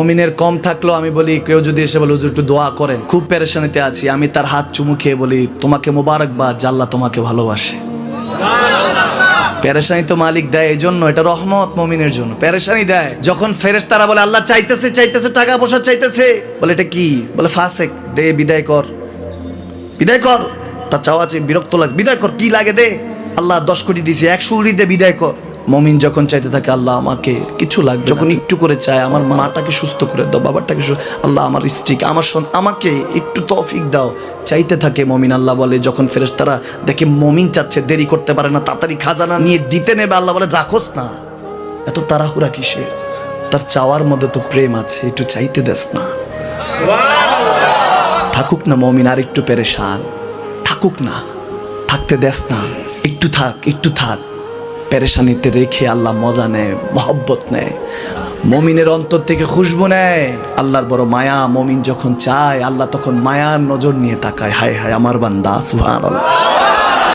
মুমিনের কম থাকলেও আমি বলি, কেউ যদি এসে বলে হুজুর একটু দোয়া করেন, খুব পেরেশানিতে আছি, আমি তার হাত চুমু খেয়ে বলি তোমাকে মোবারকবাদ, যে আল্লাহ তোমাকে ভালোবাসে। পেরেশানি তো মালিক দেয়, এই জন্য এটা রহমত মুমিনের জন্য। পেরেশানি দেয় যখন ফেরেশতারা বলে আল্লাহ চাইতেছে চাইতেছে, টাকা পয়সা চাইতেছে, বলে এটা কি? বলে ফাসেক, দে বিদায় কর, বিদায় কর। তার চাওয়া চেয়ে বিরক্ত লাগে, বিদায় কর, কি লাগে দে। আল্লাহ 10 কোটি দিয়েছে, 100 কোটি দিয়ে বিদায় কর। মুমিন যখন চাইতে থাকে আল্লাহ আমাকে কিছু লাগবে, যখন একটু করে চায় আমার মাটাকে সুস্থ করে দাও, বাবাটাকে আল্লাহ আমার স্ত্রীকে, আমার আমাকে একটু তৌফিক দাও, চাইতে থাকে মুমিন। আল্লাহ বলে যখন ফেরেশতারা দেখে মুমিন চাচ্ছে, দেরি করতে পারে না, তাড়াতাড়ি খাজানা নিয়ে দিতে নেবে, আল্লাহ বলে রাখোস না, এত তাড়াহুড়া কিসে? তার চাওয়ার মধ্যে তো প্রেম আছে, একটু চাইতে দেস না। থাকুক না মুমিন আর একটু পেরেশান, থাকুক না, থাকতে দেস না, একটু থাক, একটু থাক। পেরেশানিতে রেখে আল্লাহ মজা নেয়, মহব্বত নেয়, মুমিনের অন্তর থেকে খুশবু নেয়। আল্লাহর বড় মায়া, মুমিন যখন চায় আল্লাহ তখন মায়ার নজর নিয়ে তাকায়, হায় হায় আমার বান্দা, সুবহানাল্লাহ।